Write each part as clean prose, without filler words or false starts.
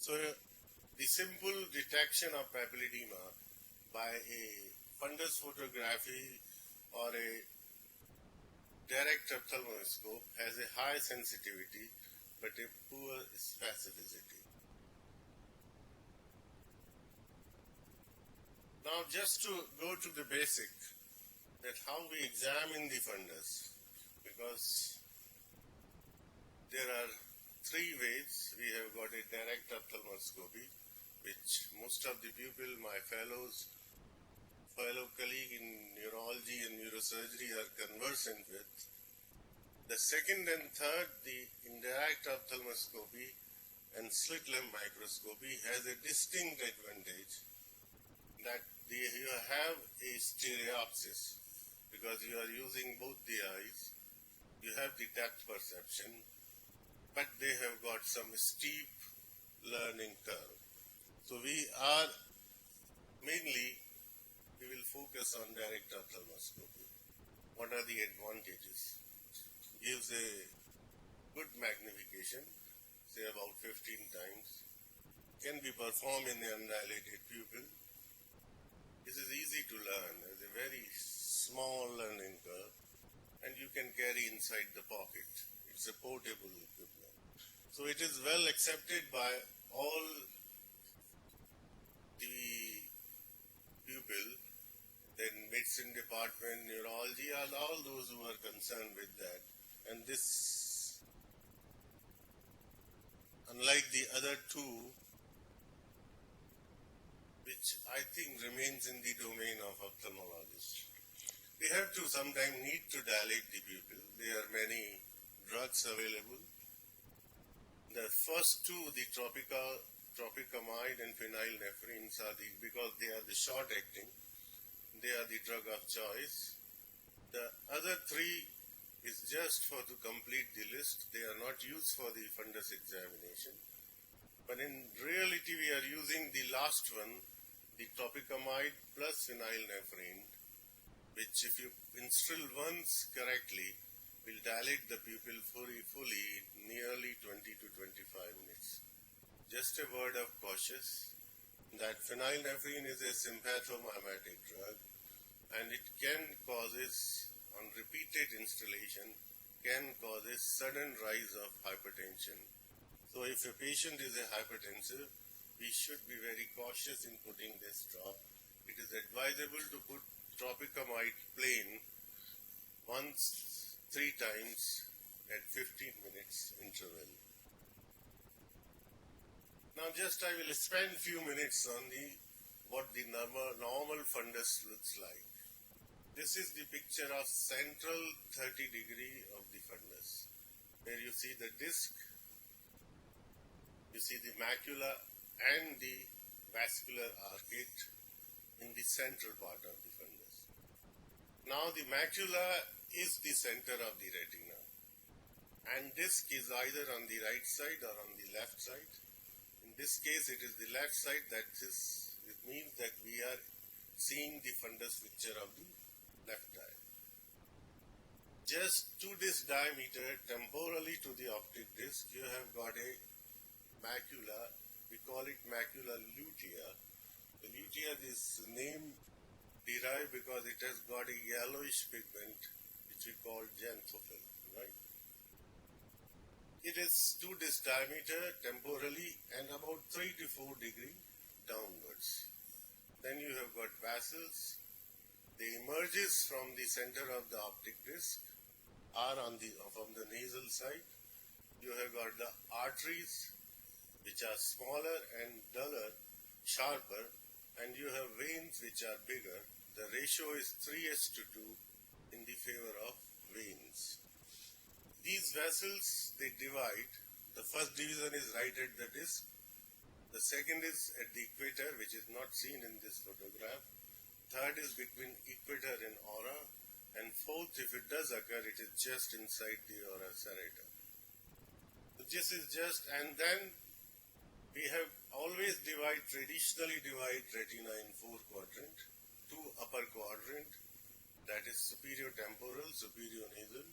So the simple detection of papilledema by a fundus photography or a direct ophthalmoscope has a high sensitivity but a poor specificity. Now just to go to the basic, that how we examine the fundus, because there are three ways. We have got a direct ophthalmoscopy, which most of the people, my fellow colleague in neurology and neurosurgery are conversant with. The second and third, the indirect ophthalmoscopy and slit lamp microscopy has a distinct advantage that you have a stereopsis because you are using both the eyes. You have the depth perception, but they have got some steep learning curve. So we will focus on direct ophthalmoscopy. What are the advantages? Gives a good magnification, say about 15 times. Can be performed in the undilated pupil. This is easy to learn. There's a very small learning curve, and you can carry inside the pocket. It's a portable equipment. So it is well accepted by all the pupil, then medicine department, neurology, all those who are concerned with that. And this, unlike the other two, which I think remains in the domain of ophthalmologists. We have to sometimes need to dilate the pupil. There are many drugs available. The first two, the tropicamide and phenylnephrines, because they are the short acting, they are the drug of choice. The other three is just to complete the list. They are not used for the fundus examination. But in reality, we are using the last one, the tropicamide plus phenylnephrine, which if you instill once correctly, will dilate the pupil fully nearly 20 to 25 minutes. Just a word of caution that phenylnephrine is a sympathomimetic drug, and it can causes, on repeated instillation, can causes sudden rise of hypertension. So if a patient is a hypertensive, we should be very cautious in putting this drop. It is advisable to put tropicamide plain once 3 times at 15 minutes interval. Now just I will spend few minutes on what the normal fundus looks like. This is the picture of central 30 degree of the fundus, where you see the disc, you see the macula and the vascular arcade in the central part of the fundus. Now the macula is the center of the retina, and disc is either on the right side or on the left side. In this case it is the left side. It means that we are seeing the fundus picture of the left eye. Just to this diameter temporally to the optic disc, you have got a macula. We call it macula lutea. The lutea, this name derived because it has got a yellowish pigment which we call xanthophyll, right? It is to this diameter temporally and about 3 to 4 degree downwards. Then you have got vessels. They emerges from the center of the optic disc or from the nasal side. You have got the arteries, which are smaller and duller, sharper, and you have veins which are bigger. The ratio is 3:2 in the favor of veins. These vessels, they divide. The first division is right at the disc. The second is at the equator, which is not seen in this photograph. Third is between equator and aura. And fourth, if it does occur, it is just inside the ora serrata. So this is just, and then we have always traditionally divide retina in 4 quadrants. 2 upper quadrant, that is superior temporal, superior nasal,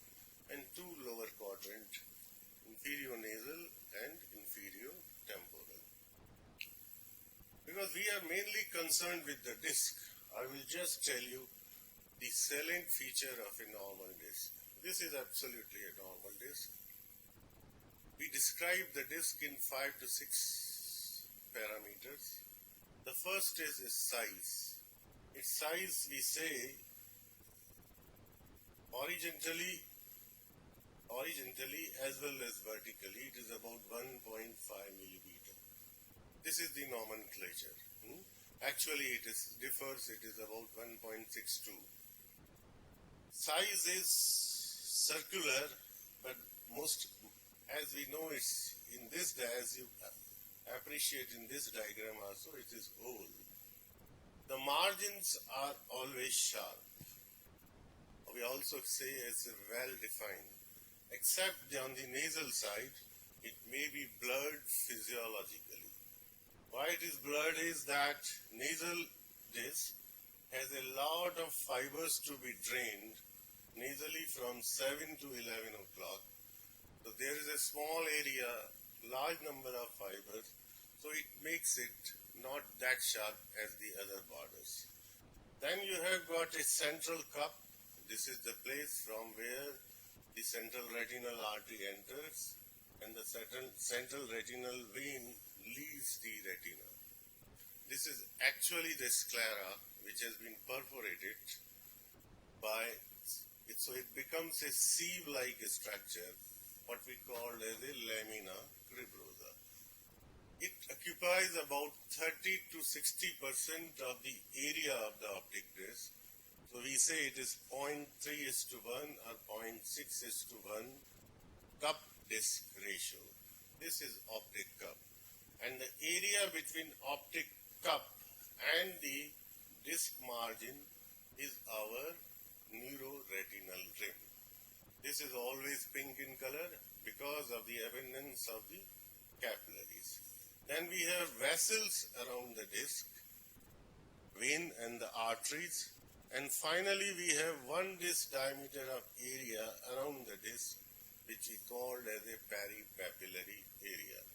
and 2 lower quadrant, inferior nasal and inferior temporal. because we are mainly concerned with the disc, I will just tell you the salient feature of a normal disc. This is absolutely a normal disc. We describe the disc in 5 to 6 parameters. The first is its size. Its size, we say, horizontally as well as vertically, it is about 1.5 millimeter. This is the nomenclature. Actually, it differs. It is about 1.62. Size is circular, but as we know, it's in this, as you appreciate in this diagram also, it is oval. The margins are always sharp. We also say it's well defined, except on the nasal side, it may be blurred physiologically. Why it is blurred is that nasal disc has a lot of fibers to be drained nasally from 7 to 11 o'clock. So there is a small area, large number of fibers, so it makes it not that sharp as the other borders. Then you have got a central cup. This is the place from where the central retinal artery enters and the central retinal vein leaves the retina. This is actually the sclera which has been perforated by it, so it becomes a sieve-like structure, what we call as a lamina cribrosa. It occupies about 30 to 60% of the area of the optic disc. So we say it is 0.3:1 or 0.6:1 cup disc ratio. This is optic cup. And the area between optic cup and the disc margin is our neuroretinal rim. This is always pink in color because of the abundance of the capillaries. Then we have vessels around the disc, vein and the arteries. And finally we have one disc diameter of area around the disc, which we called as a peripapillary area.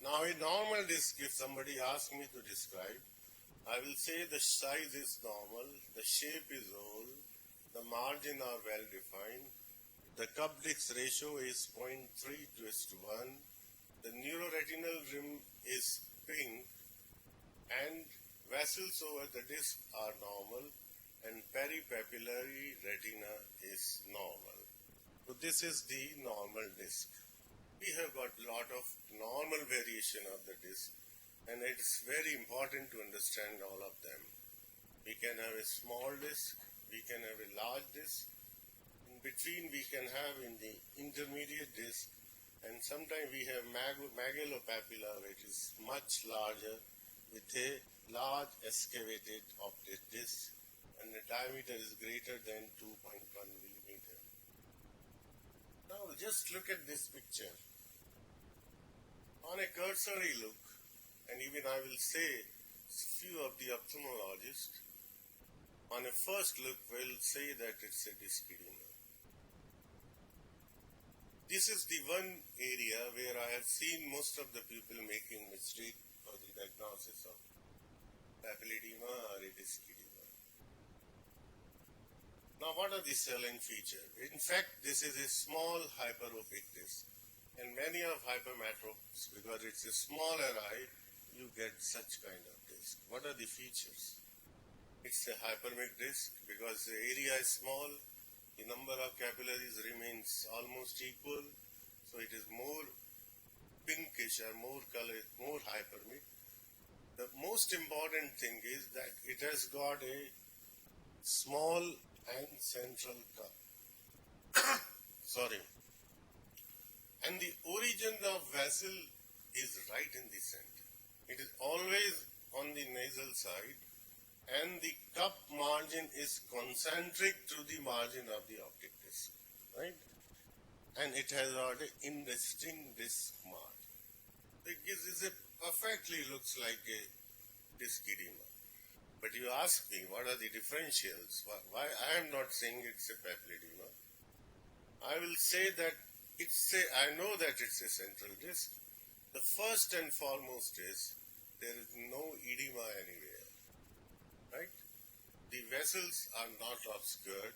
Now a normal disc, if somebody asks me to describe, I will say the size is normal, the shape is oval, the margin are well defined, the cup disc ratio is 0.3:1, the neuroretinal rim is pink, and vessels over the disc are normal, and peripapillary retina is normal. So this is the normal disc. We have got a lot of normal variation of the disc, and it's very important to understand all of them. We can have a small disc, we can have a large disc, in between we can have in the intermediate disc, and sometimes we have megalopapular, which is much larger with a large excavated optic disc, and the diameter is greater than 2.1 millimeter. Now just look at this picture. On a cursory look, and even I will say few of the ophthalmologists on a first look will say that it's a disc edema. This is the one area where I have seen most of the people making mistake for the diagnosis of papilledema or a disc edema. Now what are the salient features? In fact, this is a small hyperopic disc. And many of hypermetropes, because it's a smaller eye, you get such kind of disc. What are the features? It's a hypermic disc because the area is small, the number of capillaries remains almost equal, so it is more pinkish or more color, more hypermic. The most important thing is that it has got a small and central cup. Sorry. And the origin of vessel is right in the center. It is always on the nasal side, and the cup margin is concentric to the margin of the optic disc, right? And it has got an indistinct disc margin. It perfectly looks like a disc edema. But you ask me, what are the differentials? Why I am not saying it's a papilledema. I will say that I know that it's a central disc. The first and foremost is there is no edema anywhere, right? The vessels are not obscured.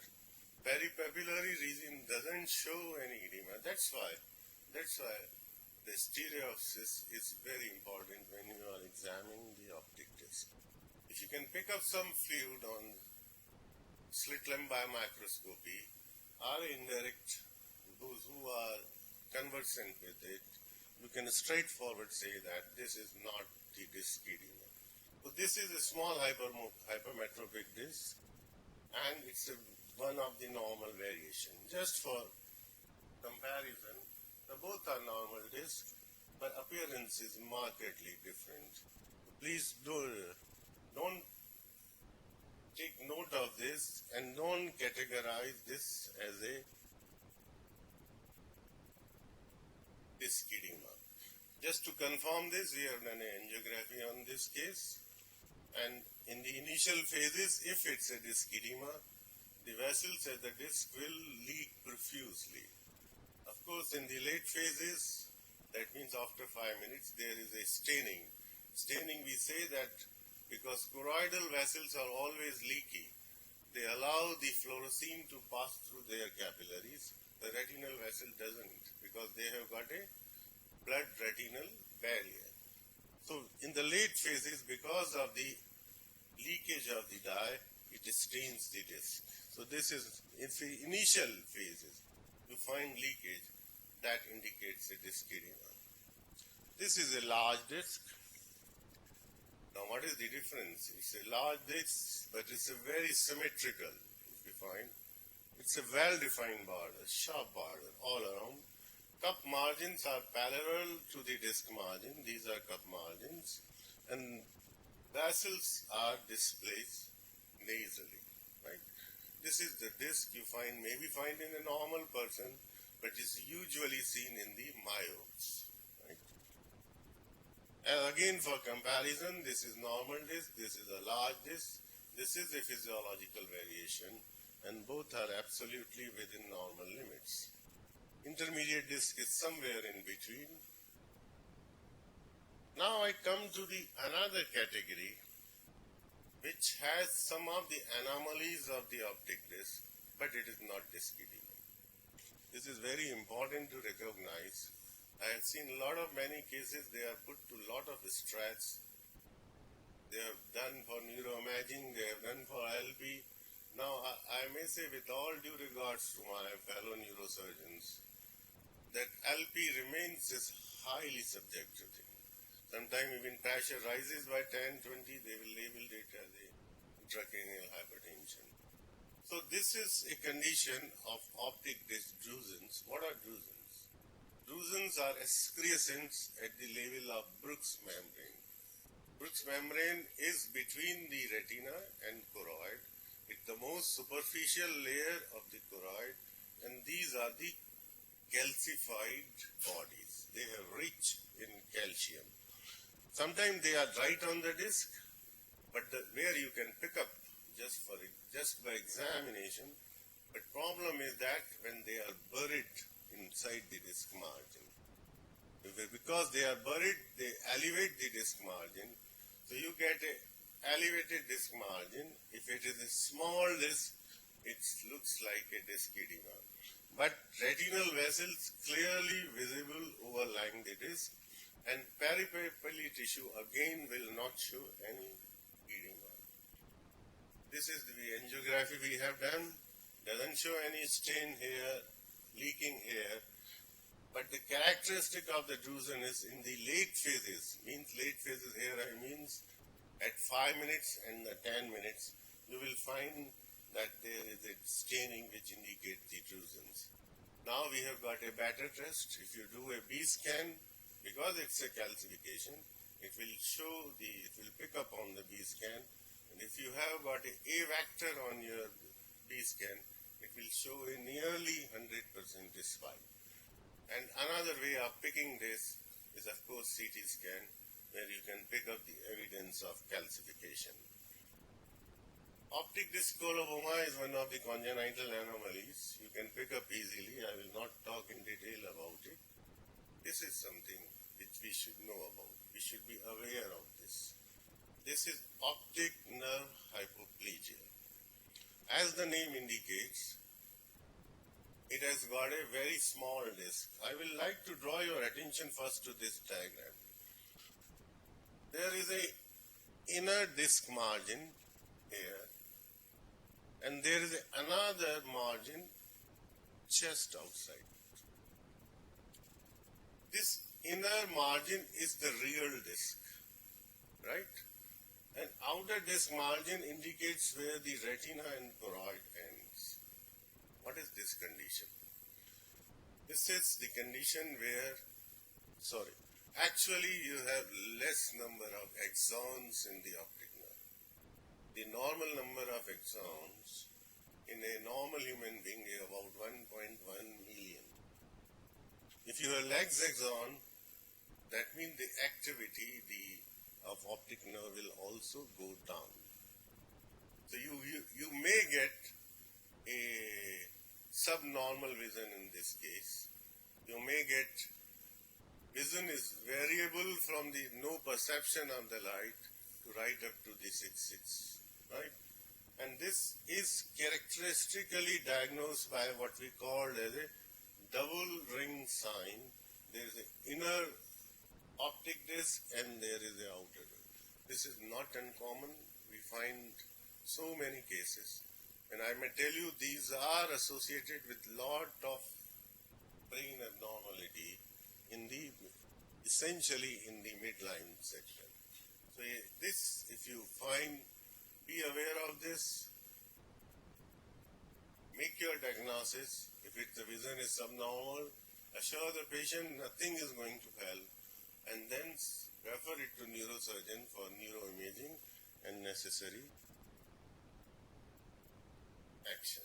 Peripapillary region doesn't show any edema. That's why the stereopsis is very important when you are examining the optic disc. If you can pick up some fluid on slit lamp biomicroscopy or indirect, those who are conversant with it, you can straightforward say that this is not the disc edema. So this is a small hypermetropic disc, and it's one of the normal variation. Just for comparison, both are normal discs, but appearance is markedly different. Please don't take note of this and don't categorize this as a disc edema. Just to confirm this, we have done an angiography on this case, and in the initial phases, if it's a disc edema, the vessels at the disc will leak profusely. Of course, in the late phases, that means after 5 minutes, there is a staining. Staining, we say that because choroidal vessels are always leaky, they allow the fluorescein to pass through their capillaries. The retinal vessel doesn't, because they have got a blood-retinal barrier. So in the late phases, because of the leakage of the dye, it stains the disc. So this is, in the initial phases, you find leakage, that indicates a disc edema. This is a large disc. Now what is the difference? It's a large disc, but it's a very symmetrical, if you find. It's a well-defined border, sharp border all around. Cup margins are parallel to the disc margin. These are cup margins. And vessels are displaced nasally, right? This is the disc you maybe find in a normal person, but is usually seen in the myopes, right? And again, for comparison, this is normal disc, this is a large disc, this is a physiological variation, and both are absolutely within normal limits. Intermediate disc is somewhere in between. Now I come to the another category which has some of the anomalies of the optic disc, but it is not disc edema. This is very important to recognize. I have seen many cases, they are put to a lot of stress. They have done for neuroimaging, they have done for LP. Now I may say, with all due regards to my fellow neurosurgeons, that LP remains this highly subjective thing. Sometimes even pressure rises by 10, 20, they will label it as a intracranial hypertension. So this is a condition of optic disc drusens. What are drusens? Drusens are excrescents at the level of Bruch's membrane. Bruch's membrane is between the retina and choroid. It's the most superficial layer of the choroid, and these are the calcified bodies. They have rich in calcium. Sometimes they are right on the disc, but where you can pick up just by examination. But problem is that when they are buried inside the disc margin, because they are buried, they elevate the disc margin. So you get a elevated disc margin. If it is a small disc, it looks like a disc edema. But retinal vessels clearly visible overlying the disc, and peripapillary tissue again will not show any edema. This is the angiography we have done. Doesn't show any stain here, leaking here. But the characteristic of the drusen is in the late phases, late phases here I means at 5 minutes and 10 minutes, you will find that there is a staining which indicates the drusens. Now we have got a better test. If you do a B scan, because it's a calcification, it will pick up on the B scan. And if you have got a vector on your B scan, it will show a nearly 100% spike. And another way of picking this is, of course, CT scan, where you can pick up the evidence of calcification. Optic disc coloboma is one of the congenital anomalies. You can pick up easily. I will not talk in detail about it. This is something which which we should know about. We should be aware of this. This is optic nerve hypoplegia. As the name indicates, it has got a very small disc. I will like to draw your attention first to this diagram. There is a inner disc margin here, and there is another margin just outside. This inner margin is the real disc, right? And outer disc margin indicates where the retina and choroid ends. What is this condition? This is the condition where, actually you have less number of axons in the optic nerve. The normal number of axons in a normal human being is about 1.1 million. If you have less axon, that means the activity of optic nerve will also go down. So you may get a subnormal vision in this case. You may get vision is variable from the no perception of the light to right up to the 6/6, right? And this is characteristically diagnosed by what we call as a double ring sign. There is an inner optic disc and there is an outer disc. This is not uncommon. We find so many cases. And I may tell you these are associated with lot of brain abnormality essentially in the midline section. So this, if you find, be aware of this, make your diagnosis. If the vision is subnormal, assure the patient nothing is going to help, and then refer it to neurosurgeon for neuroimaging and necessary action.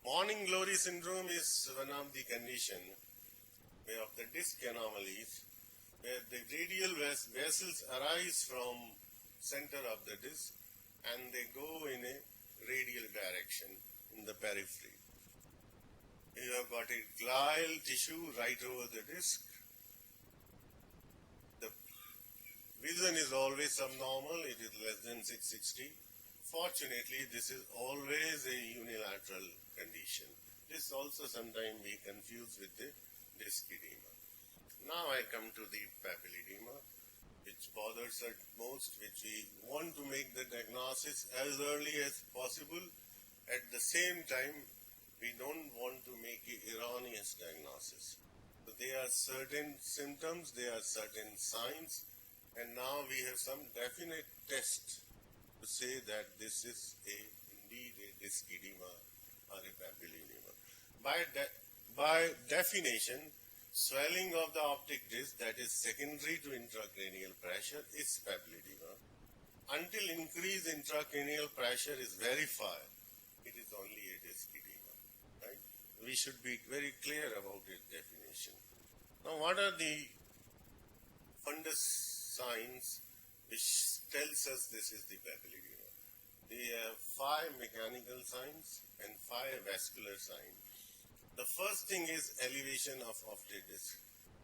Morning glory syndrome is one of the conditions of the disc anomalies where the radial vessels arise from center of the disc and they go in a radial direction in the periphery. You have got a glial tissue right over the disc. The vision is always subnormal, it is less than 660. Fortunately, this is always a unilateral condition. This also sometimes be confused with the disc edema. Now I come to the papilledema, which bothers us most, which we want to make the diagnosis as early as possible. At the same time, we don't want to make an erroneous diagnosis. So there are certain symptoms, there are certain signs, and now we have some definite tests to say that this is indeed a disc edema or a papilledema. By definition, swelling of the optic disc that is secondary to intracranial pressure is papilledema. Until increased intracranial pressure is verified, it is only a disc edema. Right? We should be very clear about its definition. Now, what are the fundus signs which tells us this is the papilledema? They have 5 mechanical signs and 5 vascular signs. The first thing is elevation of optic disc.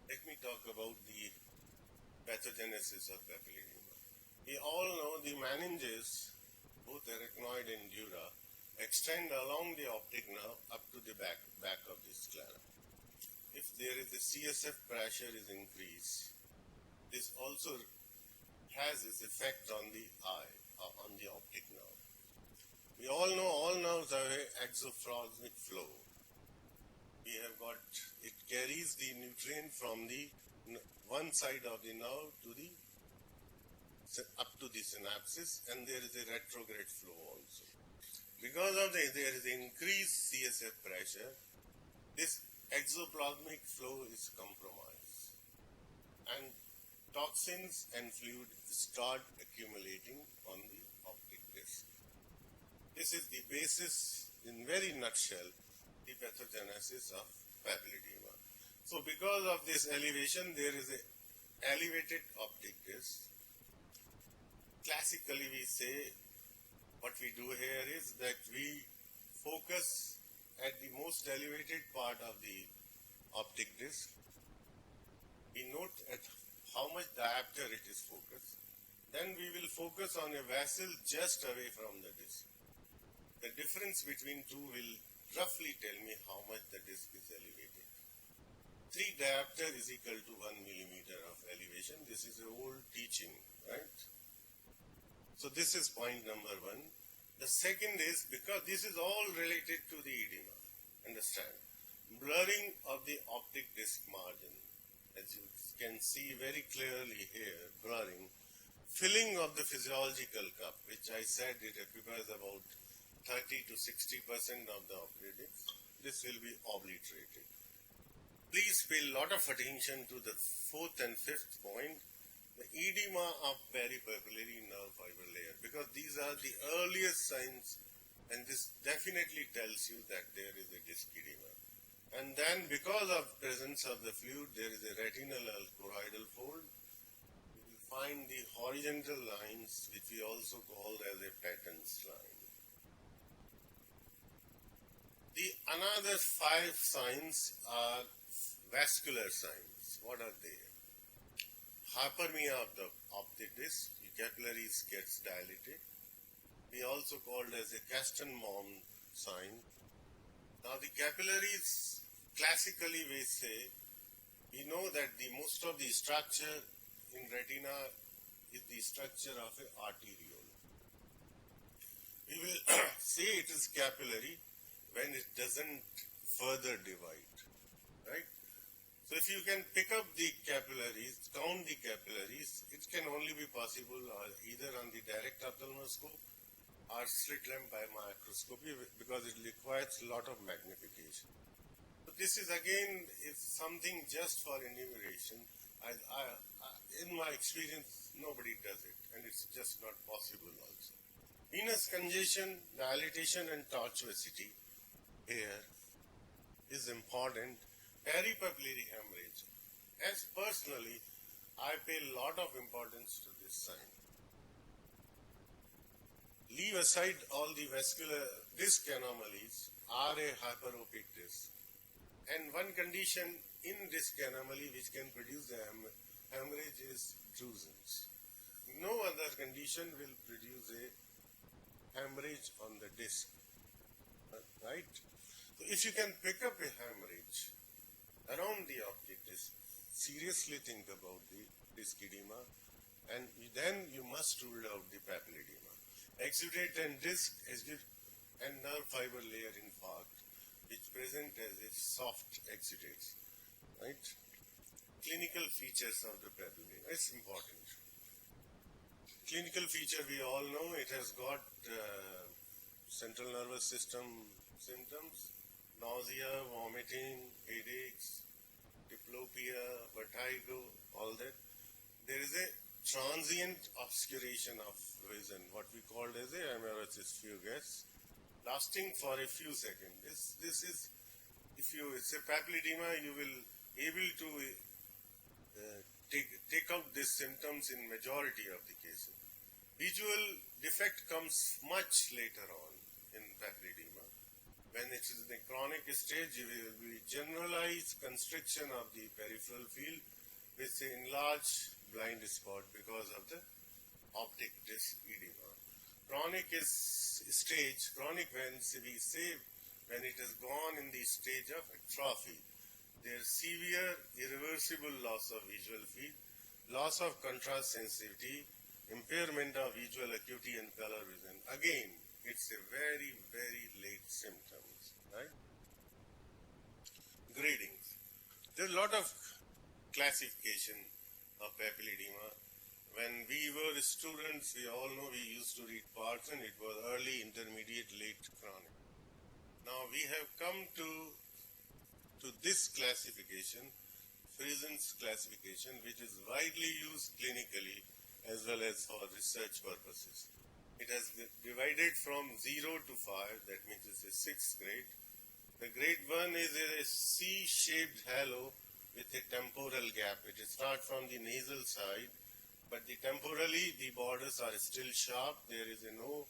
Let me talk about the pathogenesis of papilledema. We all know the meninges, both arachnoid and dura, extend along the optic nerve up to the back of the sclera. If there is a CSF pressure is increased, this also has its effect on the eye, on the optic nerve. We all know all nerves have an exophrosmic flow. We have got, it carries the nutrient from the one side of the nerve to the up to the synapses, and there is a retrograde flow also. Because of there is increased CSF pressure, this exoplasmic flow is compromised, and toxins and fluid start accumulating on the optic disc. This is the basis, in very nutshell, the pathogenesis of papilledema. So because of this elevation, there is an elevated optic disc. Classically we say, what we do here is that we focus at the most elevated part of the optic disc. We note at how much diopter it is focused. Then we will focus on a vessel just away from the disc. The difference between two will roughly tell me how much the disc is elevated. 3 diopter is equal to 1 millimeter of elevation. This is an old teaching, right? So this is point number 1. The second is, because this is all related to the edema, understand? Blurring of the optic disc margin, as you can see very clearly here, blurring. Filling of the physiological cup, which I said it occupies about 30 to 60% of the optic disc, this will be obliterated. Please pay a lot of attention to the 4th and 5th point, the edema of peripapillary nerve fiber layer, because these are the earliest signs, and this definitely tells you that there is a disc edema. And then because of presence of the fluid, there is a retinal choroidal fold. You will find the horizontal lines, which we also call as a Patton's line. The another 5 signs are vascular signs. What are they? Hyperemia of the optic disc, the capillaries gets dilated. We also called as a Kasten-Baum sign. Now the capillaries, classically we say, we know that the most of the structure in retina is the structure of an arteriole. We will say it is capillary when it doesn't further divide, right? So if you can pick up the capillaries, count the capillaries, it can only be possible either on the direct ophthalmoscope or slit lamp by microscopy, because it requires a lot of magnification. So this is again something just for enumeration. In my experience, nobody does it, and it's just not possible also. Venous congestion, dilatation, and tortuosity here is important. Peripapillary hemorrhage. As personally, I pay a lot of importance to this sign. Leave aside all the vascular disc anomalies, are a hyperopic disc. And one condition in disc anomaly which can produce a hemorrhage is drusen's. No other condition will produce a hemorrhage on the disc, right? So if you can pick up a hemorrhage around the optic disc, seriously think about the disc edema, and then you must rule out the papilledema. Exudate and disc and nerve fiber layer infarct, which present as a soft exudates, right? Clinical features of the papilledema, it's important. Clinical feature, we all know it has got central nervous system symptoms, nausea, vomiting, headaches, diplopia, vertigo, all that. There is a transient obscuration of vision, what we call as a amaurosis fugax, lasting for a few seconds. This is, if you, it's a papilledema, you will able to take out these symptoms in majority of the cases. Visual defect comes much later on in papilledema. When it is in the chronic stage, it will be generalized constriction of the peripheral field with an enlarged blind spot because of the optic disc edema. Chronic stage, chronic when we say when it has gone in the stage of atrophy, there is severe irreversible loss of visual field, loss of contrast sensitivity, impairment of visual acuity and color vision. Again, it's a very, very late symptoms, right? Gradings. There's a lot of classification of papilledema. When we were students, we all know we used to read Parkinson. It was early, intermediate, late, chronic. Now we have come to this classification, Frison's classification, which is widely used clinically as well as for research purposes. It has divided from 0 to 5, that means it's a 6th grade. The grade 1 is a C-shaped halo with a temporal gap. It starts from the nasal side, but temporally the borders are still sharp. There is no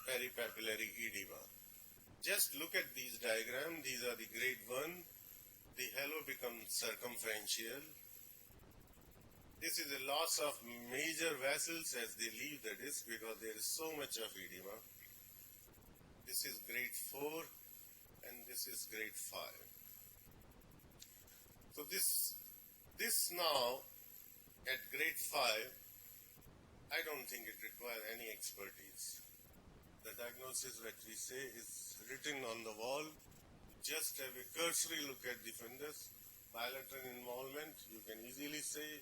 peripapillary edema. Just look at these diagrams. These are the grade 1. The halo becomes circumferential. this is a loss of major vessels as they leave the disc because there is so much of edema. This is grade 4 and this is grade 5. So this now at grade 5, I don't think it requires any expertise. The diagnosis that we say is written on the wall. Just have a cursory look at the fundus, bilateral involvement. You can easily say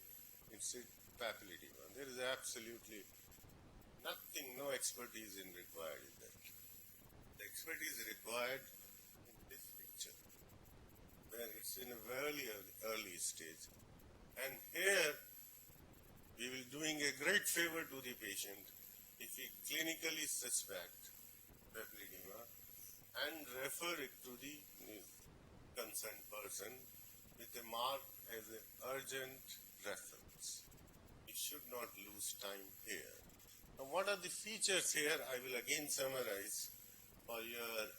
it's a papilledema. There is absolutely nothing, no expertise in required in that. The expertise required in this picture, where it's in a very early stage. And here, we will doing a great favor to the patient if we clinically suspect papilledema and refer it to the concerned person with a mark as an urgent reference. We should not lose time here. Now, what are the features here? I will again summarize for your.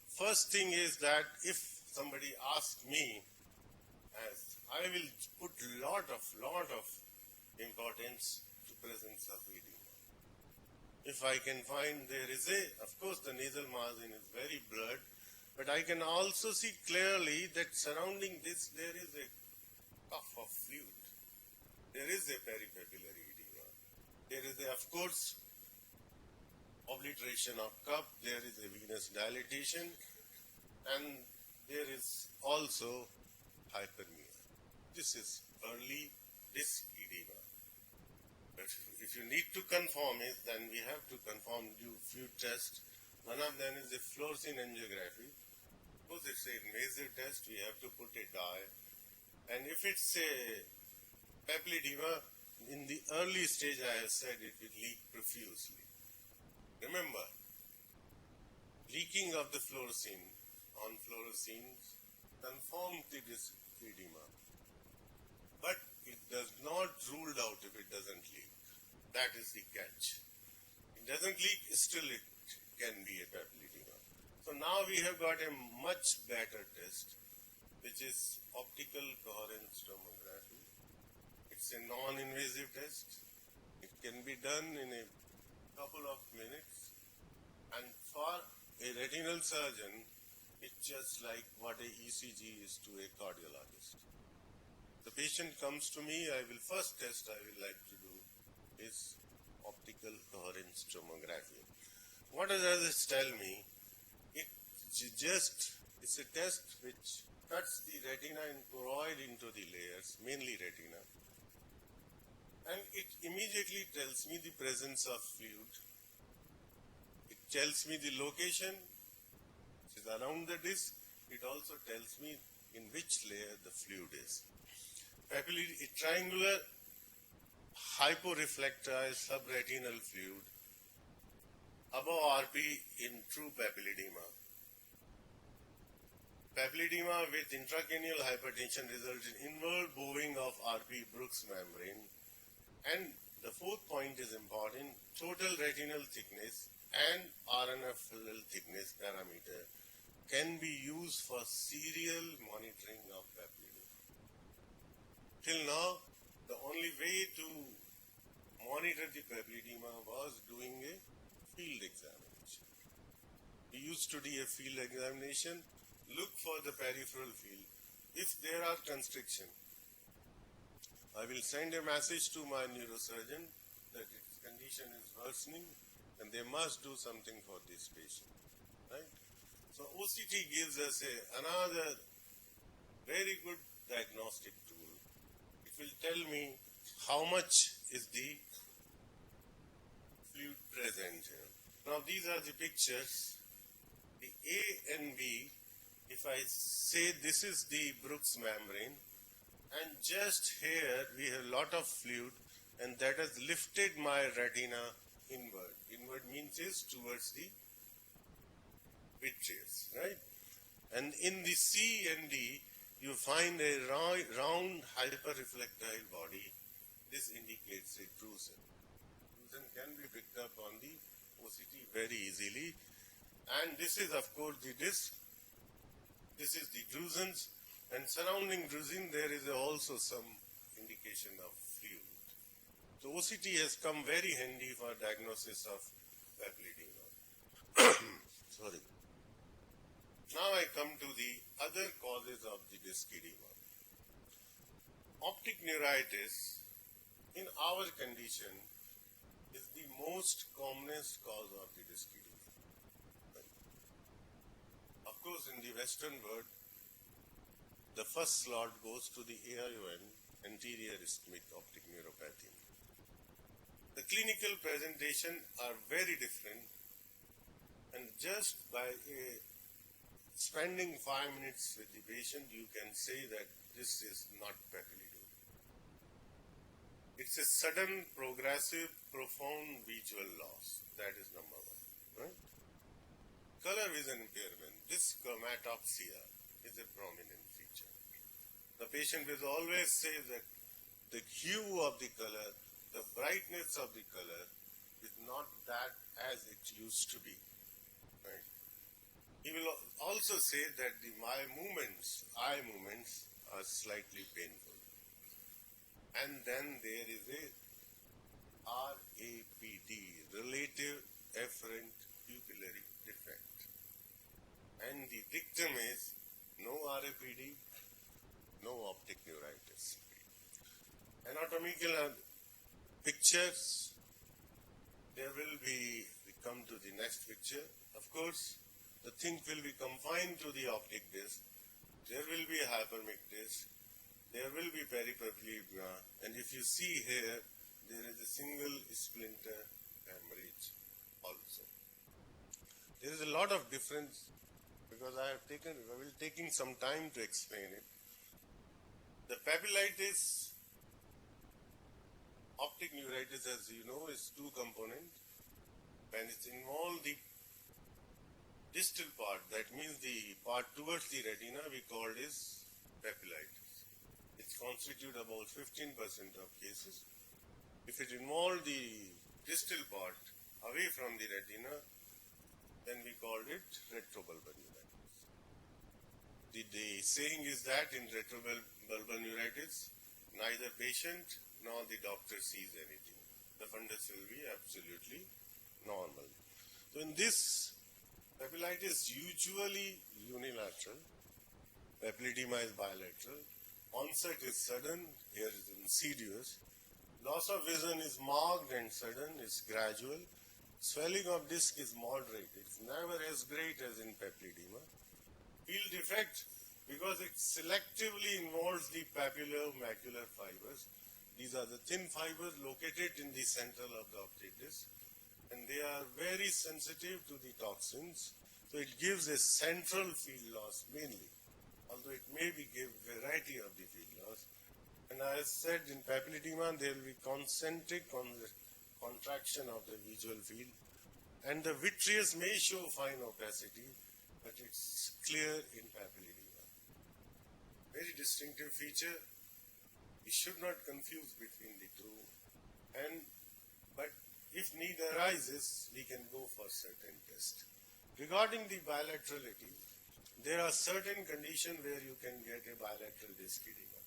First thing is that if somebody asks me, as I will put lot of importance to presence of edema. If I can find there is of course the nasal margin is very blurred, but I can also see clearly that surrounding this there is a cuff of fluid. There is a peripapillary edema. There is of course obliteration of cup, there is a venous dilatation, and there is also hyperemia. This is early disc edema. But if you need to confirm it, then we have to confirm do few tests. One of them is a fluorescein angiography. Because it's an invasive test, we have to put a dye. And if it's a papilledema, in the early stage I have said it will leak profusely. Remember, leaking of the fluorescein on fluoresceins confirms the disc edema. But it does not rule out if it doesn't leak. That is the catch. It doesn't leak, still it can be a papilledema. So now we have got a much better test, which is optical coherence tomography. It's a non-invasive test. It can be done in a couple of minutes. And for a retinal surgeon, it's just like what a ECG is to a cardiologist. The patient comes to me, I will first test I will like to do is optical coherence tomography. What does others tell me? It's a test which cuts the retina and choroid into the layers, mainly retina. And it immediately tells me the presence of fluid. It tells me the location, which is around the disc. It also tells me in which layer the fluid is. Papillary triangular hyporefractile subretinal fluid above RP in true papilledema. Papilledema with intracranial hypertension results in inward bowing of RP Brooks membrane. And the fourth point is important, total retinal thickness and RNFL thickness parameter can be used for serial monitoring of papilledema. Till now, the only way to monitor the papilledema was doing a field examination. We used to do a field examination, look for the peripheral field. If there are constriction, I will send a message to my neurosurgeon that its condition is worsening and they must do something for this patient. Right? So OCT gives us another very good diagnostic tool. It will tell me how much is the fluid present here. Now these are the pictures. The A and B, if I say this is the Brooks membrane, and just here we have a lot of fluid and that has lifted my retina inward. Inward means is towards the vitreous, right? And in the C and D, you find a round hyperreflectile body. This indicates a drusen. Drusen can be picked up on the OCT very easily. And this is of course the disc. This is the drusens. And surrounding drusen, there is also some indication of fluid. So OCT has come very handy for diagnosis of papilledema. Sorry. Now I come to the other causes of the disc edema. Optic neuritis in our condition is the most commonest cause of the disc edema. Of course, in the Western world, the first slot goes to the AION, anterior ischemic optic neuropathy. The clinical presentation are very different, and just by spending 5 minutes with the patient, you can say that this is not papilledema. It's a sudden, progressive, profound visual loss. That is number one. Right? Color vision impairment, dyschromatopsia is a prominent feature. The patient will always say that the hue of the color, the brightness of the color is not that as it used to be. Right? He will also say that eye movements are slightly painful. And then there is a RAPD, relative afferent pupillary defect. And the dictum is no RAPD, no optic neuritis. Anatomical pictures, there will be, we come to the next picture. Of course, the thing will be confined to the optic disc. There will be a hypermic disc. There will be peripapilledema, and if you see here, there is a single splinter hemorrhage also. There is a lot of difference because I will taking some time to explain it. The papillitis, optic neuritis, as you know, is two component, and it involves the distal part. That means the part towards the retina we call is papillitis. It constitutes about 15% of cases. If it involves the distal part away from the retina, then we call it retrobulbar neuritis. The saying is that in retrobulbar neuritis, neither patient nor the doctor sees anything. The fundus will be absolutely normal. So in this, papillitis usually unilateral, papilledema is bilateral. Onset is sudden, here is insidious. Loss of vision is marked and sudden, is gradual. Swelling of disc is moderate. It's never as great as in papilledema. Field defect, because it selectively involves the papillomacular fibers. These are the thin fibers located in the central of the optic disc, and they are very sensitive to the toxins. So it gives a central field loss mainly, although it may give variety of the field loss. And as said, in papilledema, there will be concentric contraction of the visual field, and the vitreous may show fine opacity, but it's clear in papilledema. Very distinctive feature. We should not confuse between the two. But if need arises, we can go for certain test. Regarding the bilaterality, there are certain conditions where you can get a bilateral disc edema.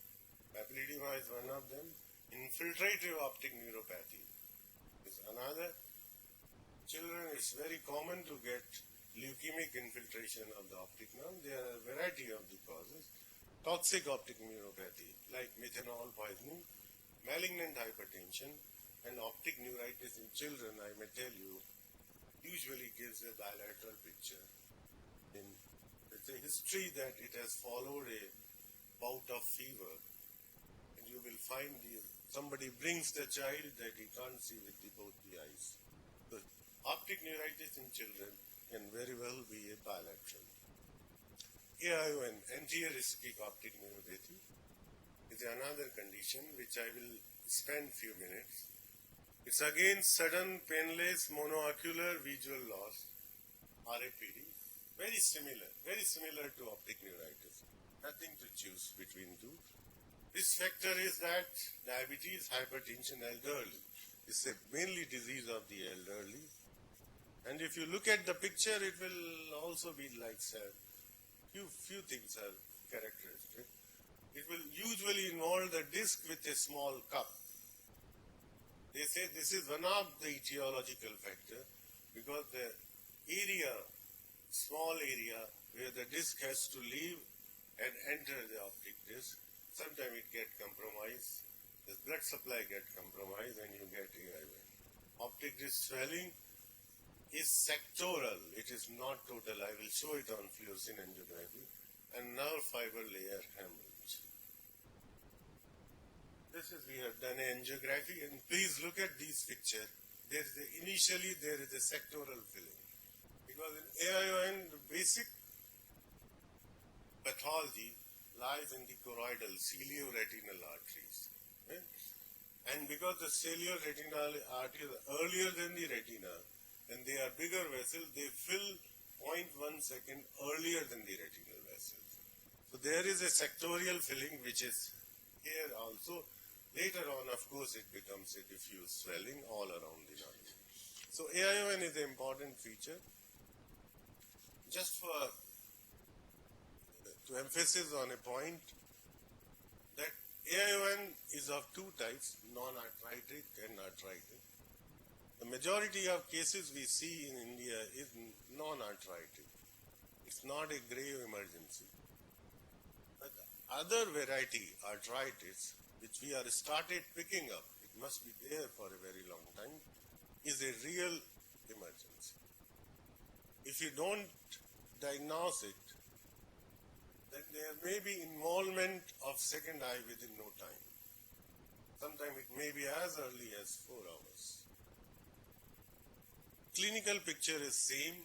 Papilledema is one of them. Infiltrative optic neuropathy is another. Children, it's very common to get leukemic infiltration of the optic nerve. There are a variety of the causes. Toxic optic neuropathy, like methanol poisoning, malignant hypertension, and optic neuritis in children, I may tell you, usually gives a bilateral picture. It's a history that it has followed a bout of fever, and you will find somebody brings the child that he can't see with both the eyes. So optic neuritis in children can very well be a bilateral. AION, anterior ischemic optic neuropathy, is another condition which I will spend few minutes. It's again sudden, painless, monoocular visual loss, RAPD, very similar to optic neuritis. Nothing to choose between two. Risk factor is that diabetes, hypertension, elderly. It's a mainly disease of the elderly. And if you look at the picture, it will also be like said. Few things are characteristic. It will usually involve the disc with a small cup. They say this is one of the etiological factor because the area, small area where the disc has to leave and enter the optic disc, sometimes it get compromised, the blood supply get compromised and you get AION. Optic disc swelling is sectoral, it is not total. I will show it on fluorescein angiography. And nerve fiber layer hemorrhage. This is, we have done an angiography, and please look at these pictures. Initially there is a sectoral filling. Because in AION, the basic pathology lies in the choroidal, cilio-retinal arteries. Right? And because the cilio-retinal arteries are earlier than the retina, and they are bigger vessels, they fill 0.1 second earlier than the retinal vessels. So there is a sectorial filling which is here also. Later on, of course, it becomes a diffuse swelling all around the nerve. So AION is an important feature. Just to emphasize on a point that AION is of two types, non-arthritic and arthritic. The majority of cases we see in India is non-arthritic. It's not a grave emergency. But the other variety, arthritis, which we are started picking up, it must be there for a very long time, is a real emergency. If you don't diagnose it, then there may be involvement of second eye within no time. Sometimes it may be as early as 4 hours. Clinical picture is same.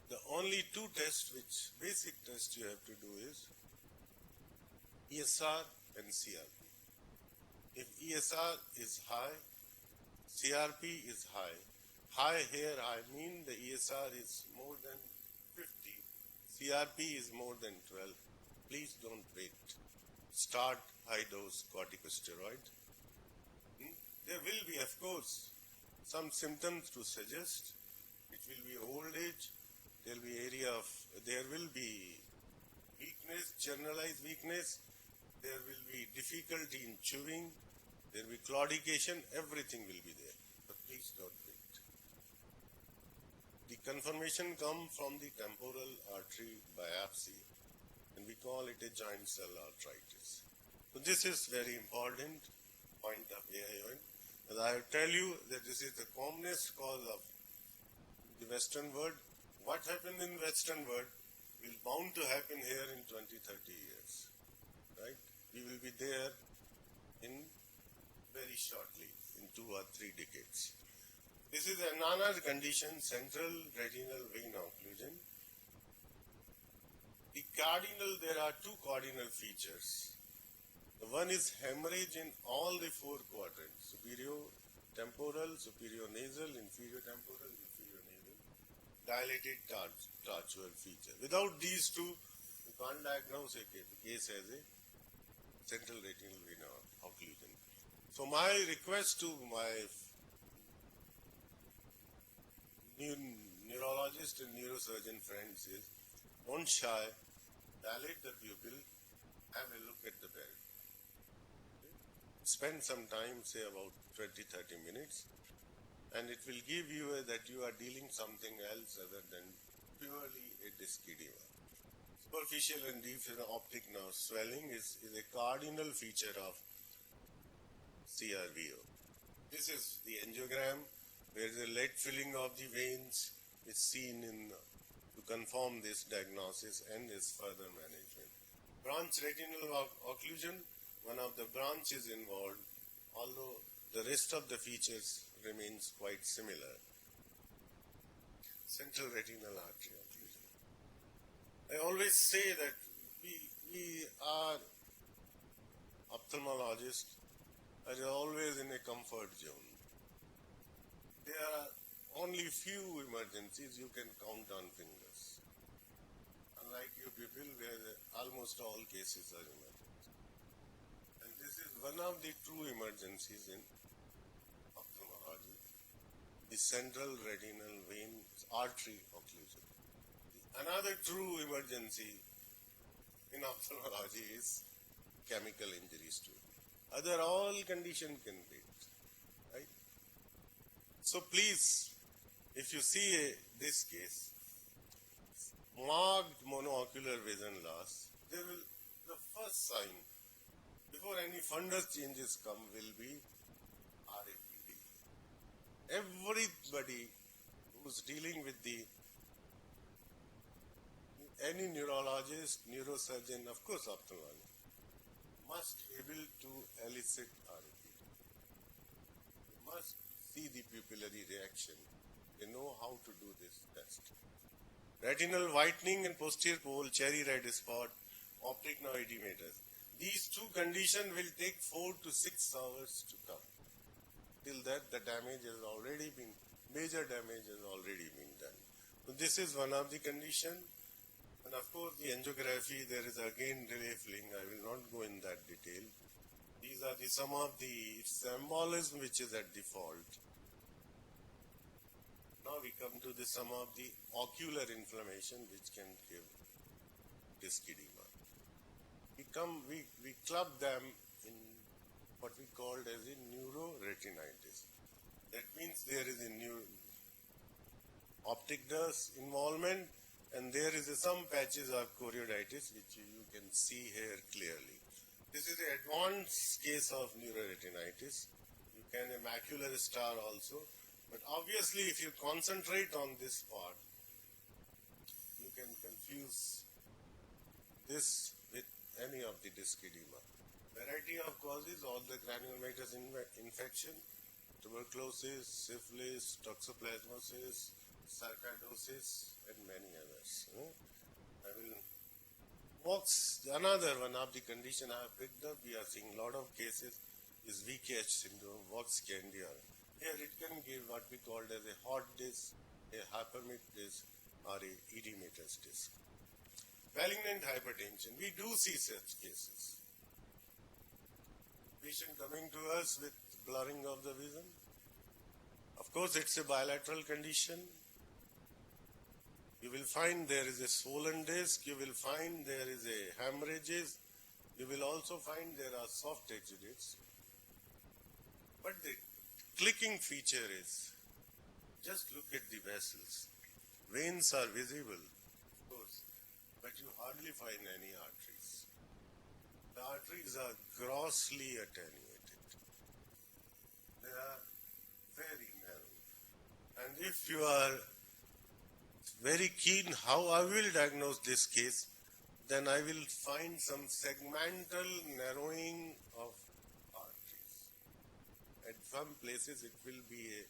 The only two tests, which basic test you have to do is ESR and CRP. If ESR is high, CRP is high. High here, I mean the ESR is more than 50, CRP is more than 12. Please don't wait. Start high dose corticosteroid. There will be, of course, some symptoms to suggest. It will be old age. There will be weakness, generalized weakness. There will be difficulty in chewing. There will be claudication. Everything will be there. But please don't wait. The confirmation comes from the temporal artery biopsy, and we call it a joint cell arthritis. So this is very important point of AION. And I will tell you that this is the commonest cause of the Western world. What happened in Western world will bound to happen here in 20-30 years. Right? We will be there in very shortly, in 2 or 3 decades. This is another condition, central retinal vein occlusion. There are 2 cardinal features. One is hemorrhage in all the 4 quadrants, superior temporal, superior nasal, inferior temporal, inferior nasal, dilated tortuous feature. Without these 2, you can't diagnose a case as a central retinal vein occlusion. So my request to my neurologist and neurosurgeon friends is, don't shy, dilate the pupil, have a look at the belt. Spend some time, say about 20-30 minutes, and it will give you that you are dealing something else other than purely a disc edema. Superficial and deep optic nerve swelling is a cardinal feature of CRVO. This is the angiogram where the lead filling of the veins is seen to confirm this diagnosis and its further management. Branch retinal occlusion, one of the branches involved, although the rest of the features remains quite similar. Central retinal artery occlusion. I always say that we are ophthalmologists are always in a comfort zone. There are only few emergencies you can count on fingers. Unlike you people where almost all cases are emergencies. This is one of the true emergencies in ophthalmology, the central retinal vein artery occlusion. Another true emergency in ophthalmology is chemical injuries too. Other all condition can wait, right? So please, if you see this case, marked monocular vision loss, the first sign before any fundus changes come will be RAPD. Everybody who's dealing with any neurologist, neurosurgeon, of course ophthalmologist, must able to elicit RAPD. You must see the pupillary reaction. They know how to do this test. Retinal whitening and posterior pole, cherry red spot, optic nerve edematous. These two conditions will take 4 to 6 hours to come. Till that, the damage has already been, major damage has already been done. So this is one of the conditions. And of course, the angiography, there is again relief link. I will not go in that detail. These are some of the symbolism which is at default. Now we come to some of the ocular inflammation which can give disc edema. We club them in what we called as a neuroretinitis. That means there is a new optic nerve involvement, and there is some patches of choroiditis which you can see here clearly. This is an advanced case of neuroretinitis. You can a macular star also. But obviously, if you concentrate on this part, you can confuse this with any of the disc edema. Variety of causes, all the granulomatous infection, tuberculosis, syphilis, toxoplasmosis, sarcoidosis, and many others. Another one of the condition I have picked up, we are seeing a lot of cases, is VKH syndrome, Vox Candia. Here it can give what we called as a hot disc, a hyperemic disc, or a edematous disc. Malignant hypertension, we do see such cases. Patient coming to us with blurring of the vision. Of course, it's a bilateral condition. You will find there is a swollen disc. You will find there is a hemorrhages. You will also find there are soft exudates. But the clicking feature is, just look at the vessels. Veins are visible, of course, but you hardly find any arteries. The arteries are grossly attenuated. They are very narrow. And if you are very keen how I will diagnose this case, then I will find some segmental narrowing of arteries. At some places it will be a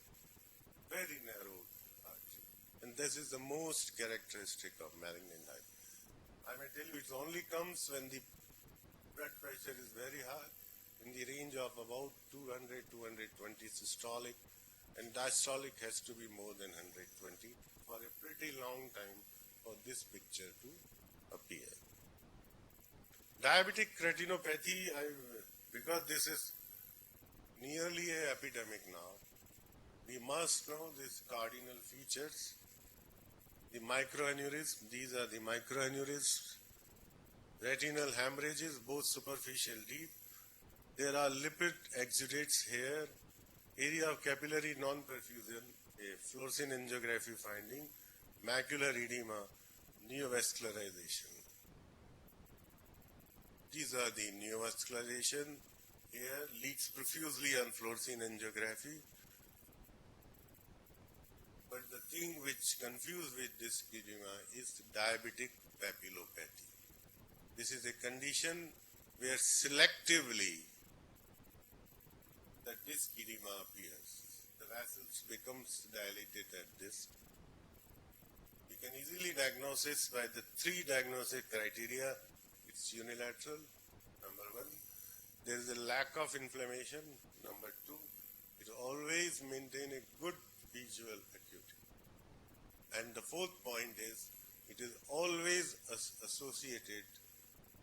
very narrow artery. And this is the most characteristic of malignant hypertension. I may tell you it only comes when the blood pressure is very high, in the range of about 200, 220 systolic, and diastolic has to be more than 120 for a pretty long time for this picture to appear. Diabetic retinopathy, because this is nearly an epidemic now, we must know these cardinal features. The microaneurysm, these are the microaneurysms, retinal hemorrhages, both superficial deep. There are lipid exudates here, area of capillary non-perfusion, a fluorescein angiography finding, macular edema, neovascularization. These are the neovascularization. Here leaks profusely on fluorescein angiography. But the thing which confused with this edema is diabetic papillopathy. This is a condition where selectively the disc edema appears. The vessels becomes dilated at disc. You can easily diagnose this by the 3 diagnostic criteria. It's unilateral, number 1. There is a lack of inflammation, number 2. It always maintain a good visual acuity. And the 4th point is, it is always associated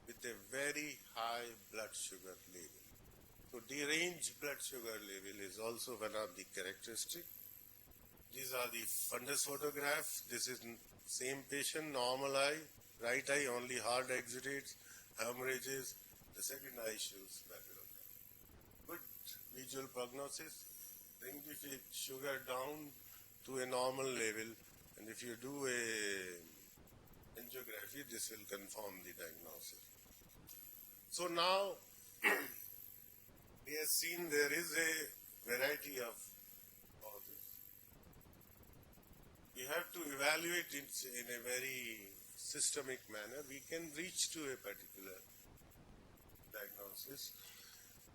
with a very high blood sugar level. So deranged blood sugar level is also one of the characteristics. These are the fundus photographs. This is same patient, normal eye, right eye only hard exudates, hemorrhages. The second eye shows papillopathy. Good visual prognosis. bring the sugar down to a normal level, and if you do a angiography, this will confirm the diagnosis. So now we have seen there is a variety of causes. We have to evaluate it in a very systemic manner. We can reach to a particular diagnosis.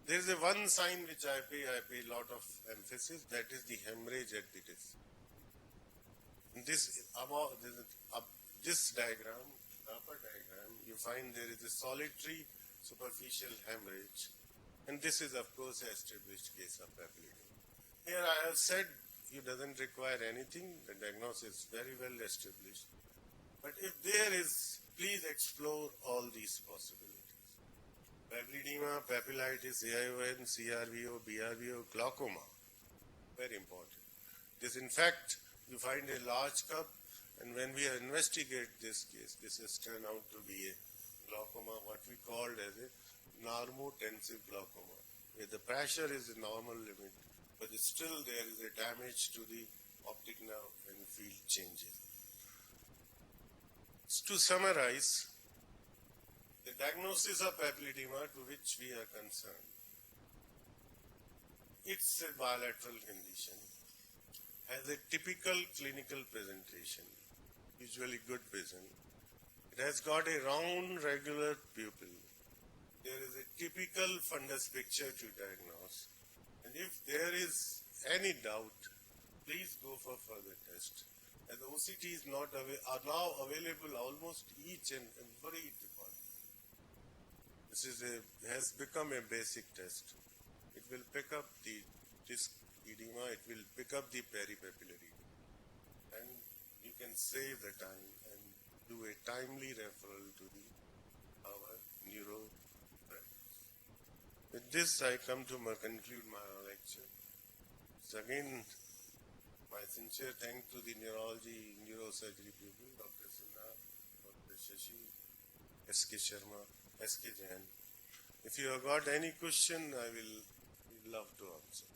There is a one sign which I pay a lot of emphasis, that is the hemorrhage at the disc. In this diagram, the upper diagram, you find there is a solitary superficial hemorrhage, and this is of course an established case of papilledema. Here I have said it doesn't require anything, the diagnosis is very well established. But if there is, please explore all these possibilities. Papilledema, papillitis, AION, CRVO, BRVO, glaucoma, very important. This, in fact, you find a large cup, and when we investigate this case, this has turned out to be a glaucoma, what we called as a normotensive glaucoma, where the pressure is a normal limit, but still there is a damage to the optic nerve and field changes. To summarize, the diagnosis of papilledema to which we are concerned, it's a bilateral condition, has a typical clinical presentation, usually good vision. It has got a round regular pupil. There is a typical fundus picture to diagnose. And if there is any doubt, please go for further test. As OCT is not are now available almost each and every department. This has become a basic test. It will pick up the disc edema, it will pick up the peripapillary, and you can save the time and do a timely referral to our neuro practice. With this, I come to conclude my lecture. So again, my sincere thanks to the neurology, neurosurgery people, Dr. Sinha, Dr. Shashi, S.K. Sharma, S.K. Jain. If you have got any question, I will love to answer.